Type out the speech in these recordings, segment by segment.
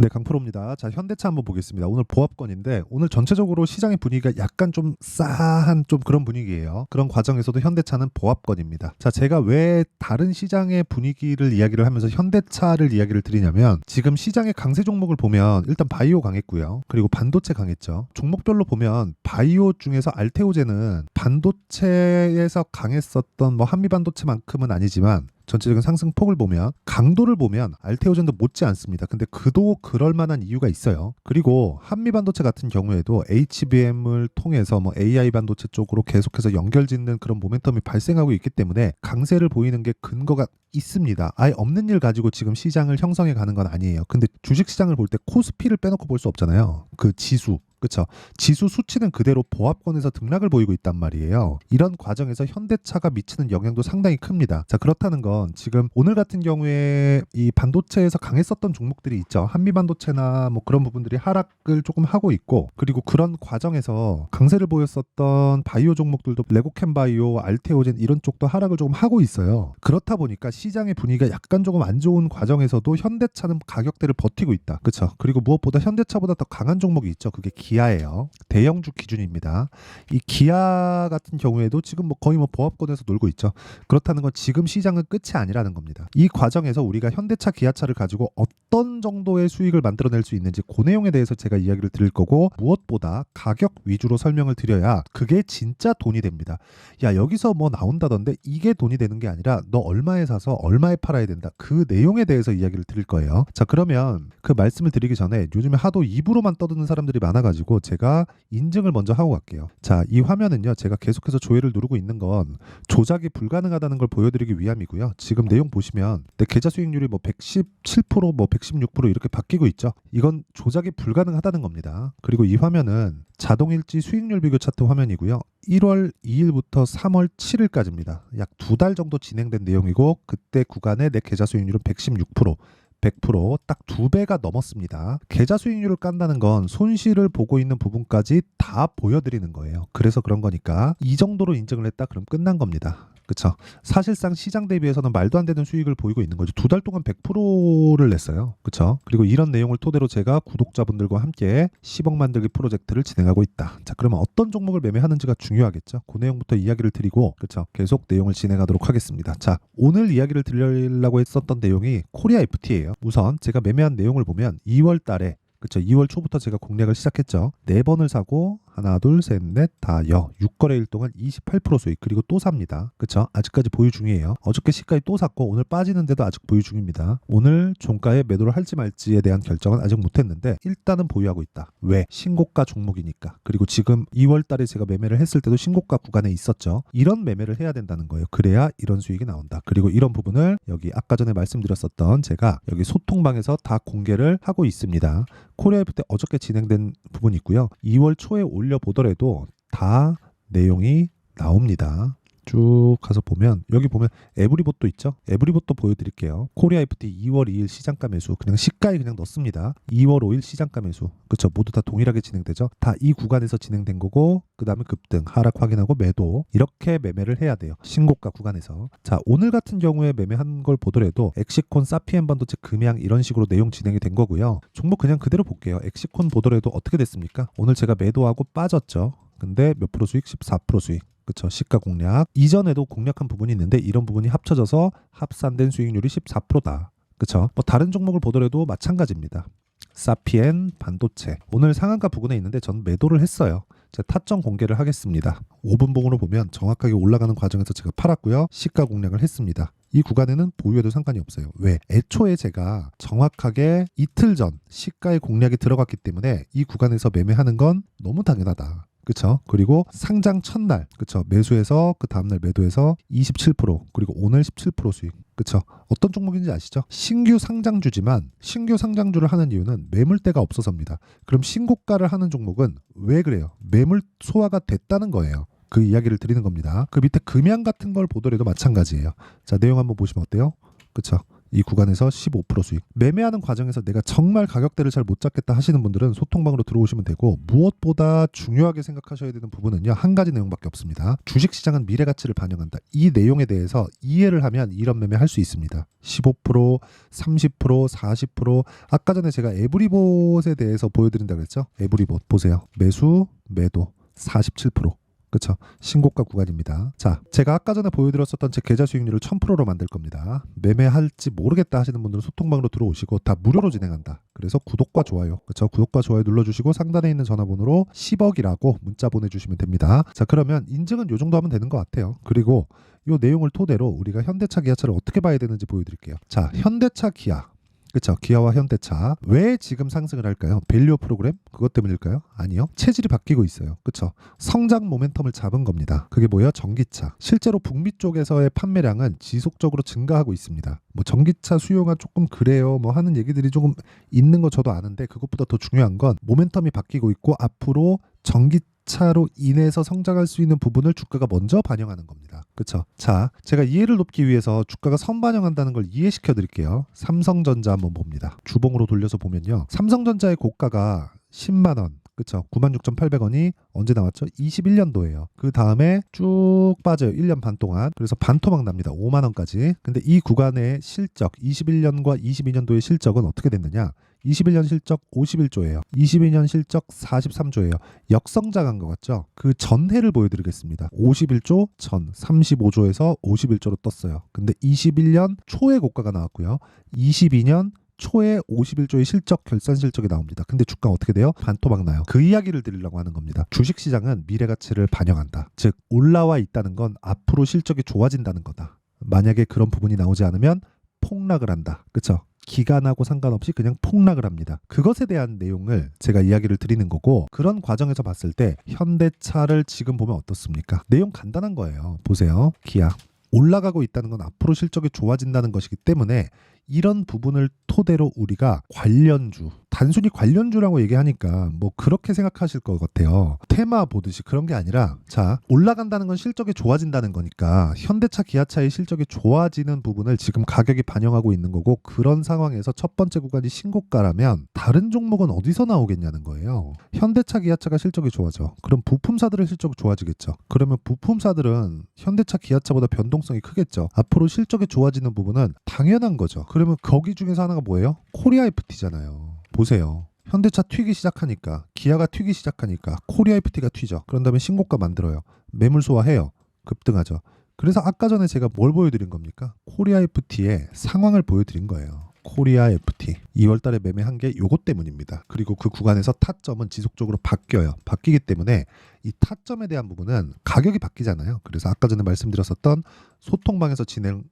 네, 강프로입니다. 자, 현대차 한번 보겠습니다. 오늘 보합권인데 오늘 전체적으로 시장의 분위기가 약간 좀 싸한 좀 그런 분위기예요. 그런 과정에서도 현대차는 보합권입니다. 자, 제가 왜 다른 시장의 분위기를 이야기를 하면서 현대차를 이야기를 드리냐면 지금 시장의 강세 종목을 보면 일단 바이오 강했고요. 그리고 반도체 강했죠. 종목별로 보면 바이오 중에서 알테오제는 반도체에서 강했었던 뭐 한미반도체만큼은 아니지만 전체적인 상승폭을 보면 강도를 보면 알테오젠도 못지 않습니다. 근데 그도 그럴 만한 이유가 있어요. 그리고 한미반도체 같은 경우에도 HBM을 통해서 뭐 AI 반도체 쪽으로 계속해서 연결짓는 그런 모멘텀이 발생하고 있기 때문에 강세를 보이는 게 근거가 있습니다. 아예 없는 일 가지고 지금 시장을 형성해 가는 건 아니에요. 근데 주식 시장을 볼 때 코스피를 빼놓고 볼 수 없잖아요. 그 지수. 그렇죠. 지수 수치는 그대로 보합권에서 등락을 보이고 있단 말이에요. 이런 과정에서 현대차가 미치는 영향도 상당히 큽니다. 자, 그렇다는 건 지금 오늘 같은 경우에 이 반도체에서 강했었던 종목들이 있죠. 한미반도체나 뭐 그런 부분들이 하락을 조금 하고 있고, 그리고 그런 과정에서 강세를 보였었던 바이오 종목들도 레고캠바이오, 알테오젠 이런 쪽도 하락을 조금 하고 있어요. 그렇다 보니까 시장의 분위기가 약간 조금 안 좋은 과정에서도 현대차는 가격대를 버티고 있다. 그렇죠. 그리고 무엇보다 현대차보다 더 강한 종목이 있죠. 그게 기아예요. 대형주 기준입니다. 이 기아 같은 경우에도 지금 뭐 거의 뭐 보합권에서 놀고 있죠. 그렇다는 건 지금 시장은 끝이 아니라는 겁니다. 이 과정에서 우리가 현대차, 기아차를 가지고 어떤 정도의 수익을 만들어낼 수 있는지 그 내용에 대해서 제가 이야기를 드릴 거고, 무엇보다 가격 위주로 설명을 드려야 그게 진짜 돈이 됩니다. 야, 여기서 뭐 나온다던데 이게 돈이 되는 게 아니라 너 얼마에 사서 얼마에 팔아야 된다. 그 내용에 대해서 이야기를 드릴 거예요. 자, 그러면 그 말씀을 드리기 전에 요즘에 하도 입으로만 떠드는 사람들이 많아가지고 제가 인증을 먼저 하고 갈게요. 자, 이 화면은요, 제가 계속해서 조회를 누르고 있는 건 조작이 불가능하다는 걸 보여드리기 위함이고요. 지금 내용 보시면 내 계좌 수익률이 뭐 117%, 뭐 116% 이렇게 바뀌고 있죠. 이건 조작이 불가능하다는 겁니다. 그리고 이 화면은 자동일지 수익률 비교 차트 화면이고요. 1월 2일부터 3월 7일까지입니다. 약 2달 정도 진행된 내용이고, 그때 구간의 내 계좌 수익률은 116%. 100%딱 2배가 넘었습니다. 계좌 수익률을 깐다는 건 손실을 보고 있는 부분까지 다 보여드리는 거예요. 그래서 그런 거니까 이 정도로 인증을 했다 그럼 끝난 겁니다. 그렇죠. 사실상 시장 대비해서는 말도 안 되는 수익을 보이고 있는 거죠. 2달 동안 100%를 냈어요. 그렇죠. 그리고 이런 내용을 토대로 제가 구독자분들과 함께 10억 만들기 프로젝트를 진행하고 있다. 자, 그러면 어떤 종목을 매매하는지가 중요하겠죠. 그 내용부터 이야기를 드리고, 그렇죠, 계속 내용을 진행하도록 하겠습니다. 자, 오늘 이야기를 드리려고 했었던 내용이 코리아 FT예요. 우선 제가 매매한 내용을 보면 2월 달에, 그렇죠, 2월 초부터 제가 공략을 시작했죠. 4번을 사고 하나, 둘, 셋, 넷, 다, 6거래일 동안 28% 수익, 그리고 또 삽니다. 그쵸? 아직까지 보유 중이에요. 어저께 시가에 또 샀고 오늘 빠지는데도 아직 보유 중입니다. 오늘 종가에 매도를 할지 말지에 대한 결정은 아직 못했는데 일단은 보유하고 있다. 왜? 신고가 종목이니까. 그리고 지금 2월 달에 제가 매매를 했을 때도 신고가 구간에 있었죠. 이런 매매를 해야 된다는 거예요. 그래야 이런 수익이 나온다. 그리고 이런 부분을 여기 아까 전에 말씀드렸었던 제가 여기 소통방에서 다 공개를 하고 있습니다. 코리아 FT 어저께 진행된 부분이 있고요. 2월 초에 올려보더라도 다 내용이 나옵니다. 쭉 가서 보면 여기 보면 에브리봇도 있죠. 에브리봇도 보여드릴게요. 코리아 FT 2월 2일 시장가 매수 그냥 시가에 그냥 넣습니다. 2월 5일 시장가 매수, 그렇죠, 모두 다 동일하게 진행되죠. 다 이 구간에서 진행된 거고, 그 다음에 급등 하락 확인하고 매도, 이렇게 매매를 해야 돼요. 신고가 구간에서. 자, 오늘 같은 경우에 매매한 걸 보더라도 엑시콘, 사피엔 반도체, 금양 이런 식으로 내용 진행이 된 거고요. 종목 그냥 그대로 볼게요. 엑시콘 보더라도 어떻게 됐습니까? 오늘 제가 매도하고 빠졌죠. 근데 몇 프로 수익? 14% 수익. 그쵸, 시가 공략. 이전에도 공략한 부분이 있는데 이런 부분이 합쳐져서 합산된 수익률이 14%다. 그쵸? 뭐 다른 종목을 보더라도 마찬가지입니다. 사피엔 반도체 오늘 상한가 부근에 있는데 전 매도를 했어요. 제가 타점 공개를 하겠습니다. 5분 봉으로 보면 정확하게 올라가는 과정에서 제가 팔았고요. 시가 공략을 했습니다. 이 구간에는 보유해도 상관이 없어요. 왜? 애초에 제가 정확하게 이틀 전 시가의 공략이 들어갔기 때문에 이 구간에서 매매하는 건 너무 당연하다. 그쵸? 그리고 상장 첫날, 그쵸, 매수해서 그 다음날 매도해서 27%, 그리고 오늘 17% 수익. 그쵸? 어떤 종목인지 아시죠? 신규 상장주지만 신규 상장주를 하는 이유는 매물대가 없어서입니다. 그럼 신고가를 하는 종목은 왜 그래요? 매물 소화가 됐다는 거예요. 그 이야기를 드리는 겁니다. 그 밑에 금양 같은 걸 보더라도 마찬가지예요. 자, 내용 한번 보시면 어때요? 그쵸? 이 구간에서 15% 수익. 매매하는 과정에서 내가 정말 가격대를 잘 못 잡겠다 하시는 분들은 소통방으로 들어오시면 되고, 무엇보다 중요하게 생각하셔야 되는 부분은요, 한 가지 내용밖에 없습니다. 주식시장은 미래 가치를 반영한다. 이 내용에 대해서 이해를 하면 이런 매매 할 수 있습니다. 15%, 30%, 40%. 아까 전에 제가 에브리봇에 대해서 보여드린다고 했죠. 에브리봇 보세요. 매수, 매도 47%. 그렇죠. 신고가 구간입니다. 자, 제가 아까 전에 보여드렸었던 제 계좌 수익률을 1000%로 만들 겁니다. 매매할지 모르겠다 하시는 분들은 소통방으로 들어오시고 다 무료로 진행한다. 그래서 구독과 좋아요, 그렇죠. 구독과 좋아요 눌러주시고 상단에 있는 전화번호로 10억이라고 문자 보내주시면 됩니다. 자, 그러면 인증은 요 정도 하면 되는 것 같아요. 그리고 이 내용을 토대로 우리가 현대차, 기아차를 어떻게 봐야 되는지 보여드릴게요. 자, 현대차, 기아. 그렇죠. 기아와 현대차 왜 지금 상승을 할까요? 밸류 프로그램? 그것 때문일까요? 아니요. 체질이 바뀌고 있어요. 그렇죠. 성장 모멘텀을 잡은 겁니다. 그게 뭐예요? 전기차. 실제로 북미 쪽에서의 판매량은 지속적으로 증가하고 있습니다. 뭐 전기차 수요가 조금 그래요 뭐 하는 얘기들이 조금 있는 거 저도 아는데, 그것보다 더 중요한 건 모멘텀이 바뀌고 있고 앞으로 전기차로 인해서 성장할 수 있는 부분을 주가가 먼저 반영하는 겁니다. 그렇죠? 자, 제가 이해를 돕기 위해서 주가가 선반영한다는 걸 이해시켜 드릴게요. 삼성전자 한번 봅니다. 주봉으로 돌려서 보면요, 삼성전자의 고가가 10만 원, 그쵸? 96,800원이 언제 나왔죠? 21년도예요. 그 다음에 쭉 빠져요. 1년 반 동안. 그래서 반토막 납니다. 5만 원까지. 근데 이 구간의 실적, 21년과 22년도의 실적은 어떻게 됐느냐? 21년 실적 51조예요. 22년 실적 43조예요. 역성장한 것 같죠? 그 전해를 보여드리겠습니다. 51조 전 35조에서 51조로 떴어요. 근데 21년 초에 고가가 나왔고요. 22년 초에 51조의 실적, 결산 실적이 나옵니다. 근데 주가 어떻게 돼요? 반토막 나요. 그 이야기를 드리려고 하는 겁니다. 주식시장은 미래 가치를 반영한다. 즉 올라와 있다는 건 앞으로 실적이 좋아진다는 거다. 만약에 그런 부분이 나오지 않으면 폭락을 한다. 그렇죠? 기간하고 상관없이 그냥 폭락을 합니다. 그것에 대한 내용을 제가 이야기를 드리는 거고, 그런 과정에서 봤을 때 현대차를 지금 보면 어떻습니까? 내용 간단한 거예요. 보세요. 기아. 올라가고 있다는 건 앞으로 실적이 좋아진다는 것이기 때문에 이런 부분을 토대로 우리가 관련주, 단순히 관련주라고 얘기하니까 뭐 그렇게 생각하실 것 같아요. 테마 보듯이 그런 게 아니라, 자, 올라간다는 건 실적이 좋아진다는 거니까 현대차, 기아차의 실적이 좋아지는 부분을 지금 가격이 반영하고 있는 거고, 그런 상황에서 첫 번째 구간이 신고가라면 다른 종목은 어디서 나오겠냐는 거예요. 현대차, 기아차가 실적이 좋아져. 그럼 부품사들의 실적이 좋아지겠죠. 그러면 부품사들은 현대차, 기아차보다 변동성이 크겠죠. 앞으로 실적이 좋아지는 부분은 당연한 거죠. 그러면 거기 중에서 하나가 뭐예요? 코리아 FT잖아요. 보세요. 현대차 튀기 시작하니까, 기아가 튀기 시작하니까 코리아 FT가 튀죠. 그런 다음에 신고가 만들어요. 매물 소화해요. 급등하죠. 그래서 아까 전에 제가 뭘 보여드린 겁니까? 코리아 FT의 상황을 보여드린 거예요. 코리아 FT 2월 달에 매매한 게 요것 때문입니다. 그리고 그 구간에서 타점은 지속적으로 바뀌어요. 바뀌기 때문에 이 타점에 대한 부분은 가격이 바뀌잖아요. 그래서 아까 전에 말씀드렸었던 소통방에서 진행을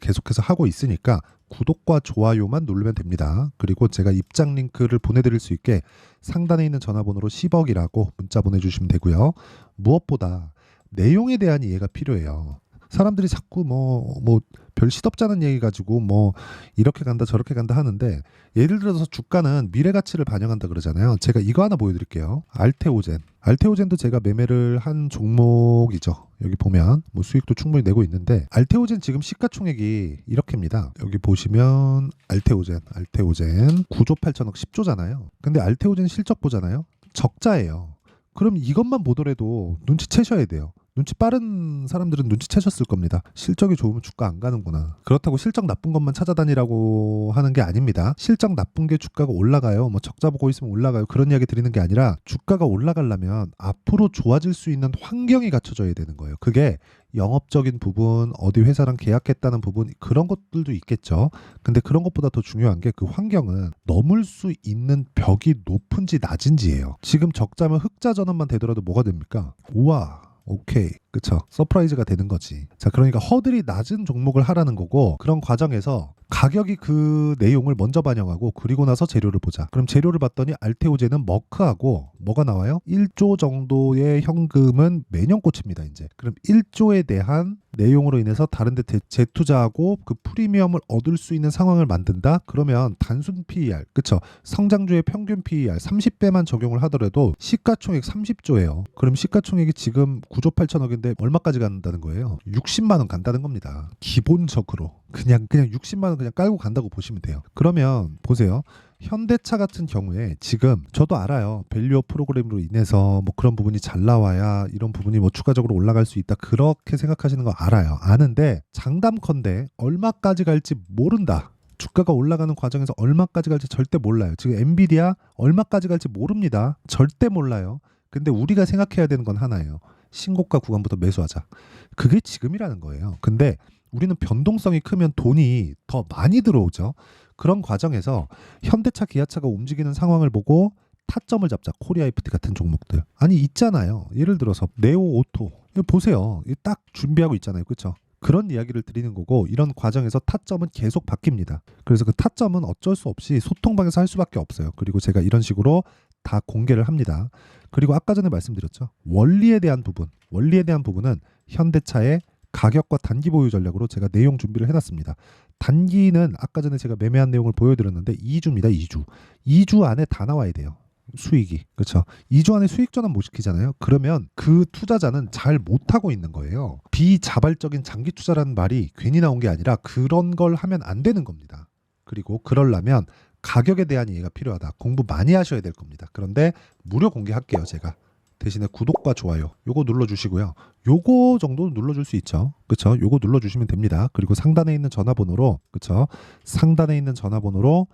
계속해서 하고 있으니까 구독과 좋아요만 누르면 됩니다. 그리고 제가 입장 링크를 보내드릴 수 있게 상단에 있는 전화번호로 10억이라고 문자 보내주시면 되고요. 무엇보다 내용에 대한 이해가 필요해요. 사람들이 자꾸 뭐 별 시덥잖은 얘기 가지고 뭐 이렇게 간다 저렇게 간다 하는데, 예를 들어서 주가는 미래 가치를 반영한다 그러잖아요. 제가 이거 하나 보여드릴게요. 알테오젠도 제가 매매를 한 종목이죠. 여기 보면 뭐 수익도 충분히 내고 있는데, 알테오젠 지금 시가총액이 이렇게입니다. 여기 보시면 알테오젠 9조 8천억 10조잖아요. 근데 알테오젠 실적 보잖아요. 적자예요. 그럼 이것만 보더라도 눈치채셔야 돼요. 눈치 빠른 사람들은 눈치채셨을 겁니다. 실적이 좋으면 주가 안 가는구나. 그렇다고 실적 나쁜 것만 찾아다니라고 하는 게 아닙니다. 실적 나쁜 게 주가가 올라가요. 뭐 적자 보고 있으면 올라가요. 그런 이야기 드리는 게 아니라, 주가가 올라가려면 앞으로 좋아질 수 있는 환경이 갖춰져야 되는 거예요. 그게 영업적인 부분, 어디 회사랑 계약했다는 부분, 그런 것들도 있겠죠. 근데 그런 것보다 더 중요한 게 그 환경은 넘을 수 있는 벽이 높은지 낮은지예요. 지금 적자면 흑자 전환만 되더라도 뭐가 됩니까? 우와, 오케이, 그쵸? 서프라이즈가 되는 거지. 자, 그러니까 허들이 낮은 종목을 하라는 거고, 그런 과정에서 가격이 그 내용을 먼저 반영하고, 그리고 나서 재료를 보자. 그럼 재료를 봤더니 알테오젠은 머크하고 뭐가 나와요? 1조 정도의 현금은 매년 꽂힙니다. 이제 그럼 1조에 대한 내용으로 인해서 다른 데 재투자하고 그 프리미엄을 얻을 수 있는 상황을 만든다? 그러면 단순 PER, 그쵸? 성장주의 평균 PER 30배만 적용을 하더라도 시가총액 30조예요. 그럼 시가총액이 지금 9조 8천억인데 가는데 얼마까지 간다는 거예요? 60만 원 간다는 겁니다. 기본적으로 그냥 60만 원 그냥 깔고 간다고 보시면 돼요. 그러면 보세요. 현대차 같은 경우에 지금 저도 알아요. 밸류업 프로그램으로 인해서 뭐 그런 부분이 잘 나와야 이런 부분이 뭐 추가적으로 올라갈 수 있다. 그렇게 생각하시는 거 알아요. 아는데 장담컨대 얼마까지 갈지 모른다. 주가가 올라가는 과정에서 얼마까지 갈지 절대 몰라요. 지금 엔비디아 얼마까지 갈지 모릅니다. 절대 몰라요. 근데 우리가 생각해야 되는 건 하나예요. 신고가 구간부터 매수하자. 그게 지금이라는 거예요. 근데 우리는 변동성이 크면 돈이 더 많이 들어오죠. 그런 과정에서 현대차, 기아차가 움직이는 상황을 보고 타점을 잡자. 코리아 FT 같은 종목들. 아니 있잖아요. 예를 들어서 네오 오토. 이거 보세요. 딱 준비하고 있잖아요. 그렇죠? 그런 이야기를 드리는 거고 이런 과정에서 타점은 계속 바뀝니다. 그래서 그 타점은 어쩔 수 없이 소통방에서 할 수밖에 없어요. 그리고 제가 이런 식으로 다 공개를 합니다. 그리고 아까 전에 말씀드렸죠. 원리에 대한 부분은 현대차의 가격과 단기 보유 전략으로 제가 내용 준비를 해놨습니다. 단기는 아까 전에 제가 매매한 내용을 보여드렸는데 2주입니다. 2주 안에 다 나와야 돼요. 수익이. 그렇죠. 2주 안에 수익 전환 못 시키잖아요. 그러면 그 투자자는 잘 못하고 있는 거예요. 비자발적인 장기 투자라는 말이 괜히 나온 게 아니라 그런 걸 하면 안 되는 겁니다. 그리고 그러려면 가격에 대한 이해가 필요하다. 공부 많이 하셔야 될 겁니다. 그런데 무료 공개할게요. 제가. 대신에 구독과 좋아요 요거 눌러주시고요. 요거 정도 눌러줄 수 있죠. 그쵸? 요거 눌러주시면 됩니다. 그리고 상단에 있는 전화번호로 그쵸? 상단에 있는 전화번호로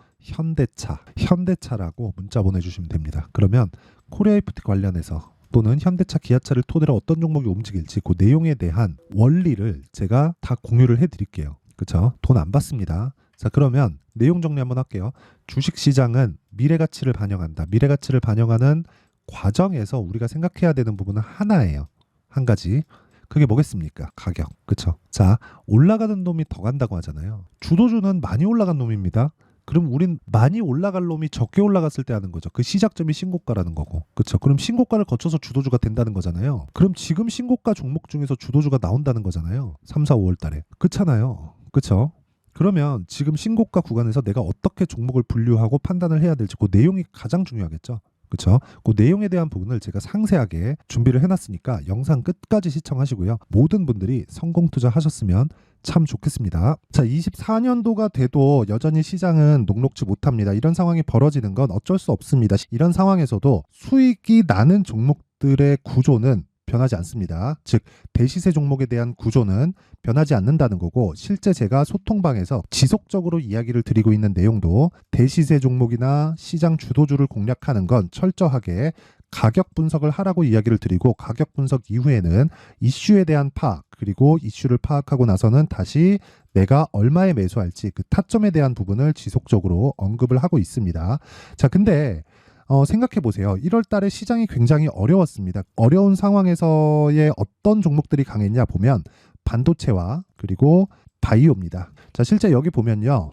현대차라고 문자 보내주시면 됩니다. 그러면 코리아 FT 관련해서 또는 현대차, 기아차를 토대로 어떤 종목이 움직일지 그 내용에 대한 원리를 제가 다 공유를 해드릴게요. 그쵸? 돈 안 받습니다. 자, 그러면 내용 정리 한번 할게요. 주식시장은 미래가치를 반영한다. 미래가치를 반영하는 과정에서 우리가 생각해야 되는 부분은 하나예요. 한 가지. 그게 뭐겠습니까? 가격. 그쵸? 자, 올라가는 놈이 더 간다고 하잖아요. 주도주는 많이 올라간 놈입니다. 그럼 우린 많이 올라갈 놈이 적게 올라갔을 때 하는 거죠. 그 시작점이 신고가라는 거고. 그쵸? 그럼 신고가를 거쳐서 주도주가 된다는 거잖아요. 그럼 지금 신고가 종목 중에서 주도주가 나온다는 거잖아요. 3, 4, 5월 달에. 그렇잖아요. 그쵸? 그러면 지금 신고가 구간에서 내가 어떻게 종목을 분류하고 판단을 해야 될지 그 내용이 가장 중요하겠죠. 그렇죠? 그 내용에 대한 부분을 제가 상세하게 준비를 해놨으니까 영상 끝까지 시청하시고요. 모든 분들이 성공 투자하셨으면 참 좋겠습니다. 자, 24년도가 돼도 여전히 시장은 녹록지 못합니다. 이런 상황이 벌어지는 건 어쩔 수 없습니다. 이런 상황에서도 수익이 나는 종목들의 구조는 변하지 않습니다. 즉 대시세 종목에 대한 구조는 변하지 않는다는 거고 실제 제가 소통방에서 지속적으로 이야기를 드리고 있는 내용도 대시세 종목이나 시장 주도주를 공략하는 건 철저하게 가격 분석을 하라고 이야기를 드리고 가격 분석 이후에는 이슈에 대한 파악 그리고 이슈를 파악하고 나서는 다시 내가 얼마에 매수할지 그 타점에 대한 부분을 지속적으로 언급을 하고 있습니다. 자, 근데 생각해 보세요. 1월 달에 시장이 굉장히 어려웠습니다. 어려운 상황에서의 어떤 종목들이 강했냐 보면 반도체와 그리고 바이오입니다. 자, 실제 여기 보면요.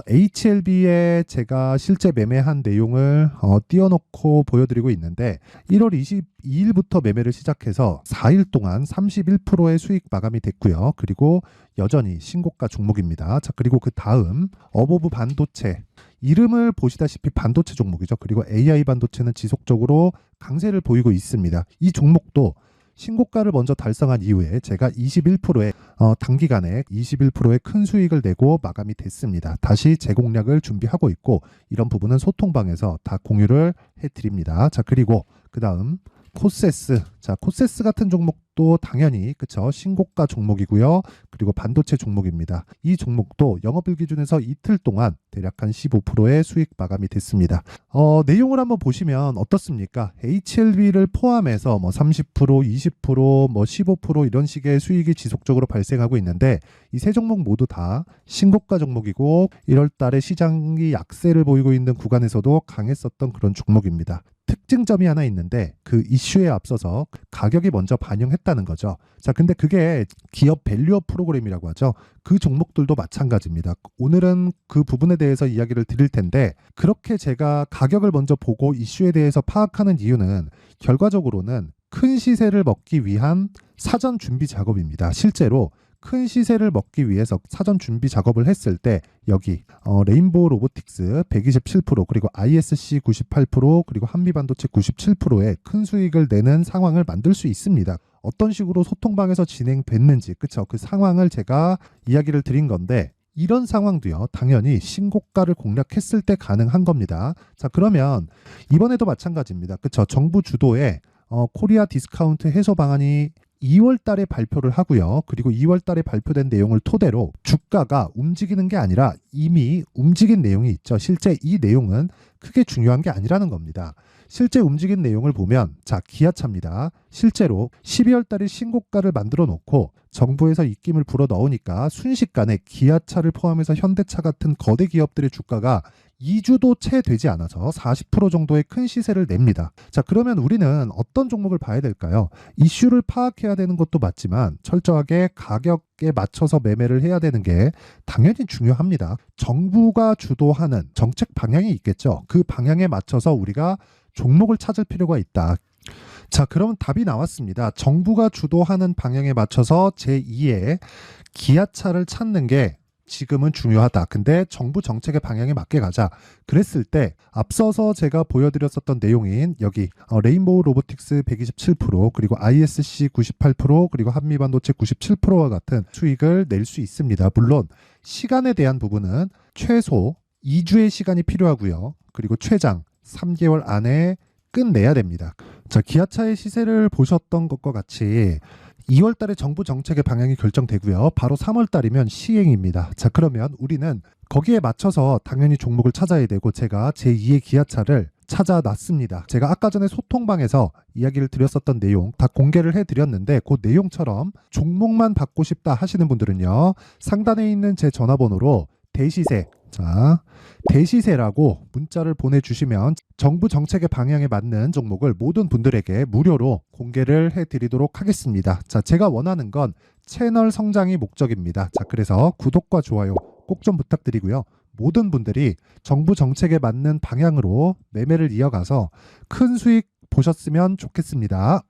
HLB에 제가 실제 매매한 내용을 띄워놓고 보여드리고 있는데 1월 22일부터 매매를 시작해서 4일 동안 31%의 수익 마감이 됐고요. 그리고 여전히 신고가 종목입니다. 자, 그리고 그 다음 어보브 반도체 이름을 보시다시피 반도체 종목이죠. 그리고 AI 반도체는 지속적으로 강세를 보이고 있습니다. 이 종목도 신고가를 먼저 달성한 이후에 제가 21%의 단기간에 21%의 큰 수익을 내고 마감이 됐습니다. 다시 재공략을 준비하고 있고 이런 부분은 소통방에서 다 공유를 해드립니다. 자, 그리고 그 다음 코세스. 자, 코세스 같은 종목도 당연히 그쵸 신고가 종목이고요. 그리고 반도체 종목입니다. 이 종목도 영업일 기준에서 이틀 동안 대략 한 15%의 수익 마감이 됐습니다. 내용을 한번 보시면 어떻습니까? HLB를 포함해서 뭐 30%, 20%, 뭐 15% 이런 식의 수익이 지속적으로 발생하고 있는데 이 세 종목 모두 다 신고가 종목이고 1월 달에 시장이 약세를 보이고 있는 구간에서도 강했었던 그런 종목입니다. 특징점이 하나 있는데 그 이슈에 앞서서 가격이 먼저 반영했다는 거죠. 자, 근데 그게 기업 밸류업 프로그램이라고 하죠. 그 종목들도 마찬가지입니다. 오늘은 그 부분에 대해서 이야기를 드릴 텐데 그렇게 제가 가격을 먼저 보고 이슈에 대해서 파악하는 이유는 결과적으로는 큰 시세를 먹기 위한 사전 준비 작업입니다. 실제로 큰 시세를 먹기 위해서 사전 준비 작업을 했을 때 여기 레인보우 로보틱스 127% 그리고 ISC 98% 그리고 한미반도체 97%의 큰 수익을 내는 상황을 만들 수 있습니다. 어떤 식으로 소통방에서 진행됐는지, 그쵸? 그 상황을 제가 이야기를 드린 건데, 이런 상황도요, 당연히 신고가를 공략했을 때 가능한 겁니다. 자, 그러면 이번에도 마찬가지입니다. 그쵸? 정부 주도의 코리아 디스카운트 해소 방안이 2월 달에 발표를 하고요. 그리고 2월 달에 발표된 내용을 토대로 주가가 움직이는 게 아니라 이미 움직인 내용이 있죠. 실제 이 내용은 크게 중요한 게 아니라는 겁니다. 실제 움직인 내용을 보면, 자, 기아차입니다. 실제로 12월 달에 신고가를 만들어 놓고 정부에서 입김을 불어 넣으니까 순식간에 기아차를 포함해서 현대차 같은 거대 기업들의 주가가 2주도 채 되지 않아서 40% 정도의 큰 시세를 냅니다. 자, 그러면 우리는 어떤 종목을 봐야 될까요? 이슈를 파악해야 되는 것도 맞지만 철저하게 가격에 맞춰서 매매를 해야 되는 게 당연히 중요합니다. 정부가 주도하는 정책 방향이 있겠죠. 그 방향에 맞춰서 우리가 종목을 찾을 필요가 있다. 자, 그럼 답이 나왔습니다. 정부가 주도하는 방향에 맞춰서 제2의 기아차를 찾는 게 지금은 중요하다. 근데 정부 정책의 방향에 맞게 가자. 그랬을 때 앞서서 제가 보여드렸었던 내용인 여기 레인보우 로보틱스 127%, 그리고 ISC 98%, 그리고 한미반도체 97%와 같은 수익을 낼 수 있습니다. 물론 시간에 대한 부분은 최소 2주의 시간이 필요하고요. 그리고 최장 3개월 안에 끝내야 됩니다. 자, 기아차의 시세를 보셨던 것과 같이 2월 달에 정부 정책의 방향이 결정되고요. 바로 3월 달이면 시행입니다. 자, 그러면 우리는 거기에 맞춰서 당연히 종목을 찾아야 되고, 제가 제2의 기아차를 찾아놨습니다. 제가 아까 전에 소통방에서 이야기를 드렸었던 내용 다 공개를 해드렸는데, 그 내용처럼 종목만 받고 싶다 하시는 분들은요, 상단에 있는 제 전화번호로 대시세, 자, 대시세라고 문자를 보내주시면 정부 정책의 방향에 맞는 종목을 모든 분들에게 무료로 공개를 해드리도록 하겠습니다. 자, 제가 원하는 건 채널 성장이 목적입니다. 자, 그래서 구독과 좋아요 꼭 좀 부탁드리고요. 모든 분들이 정부 정책에 맞는 방향으로 매매를 이어가서 큰 수익 보셨으면 좋겠습니다.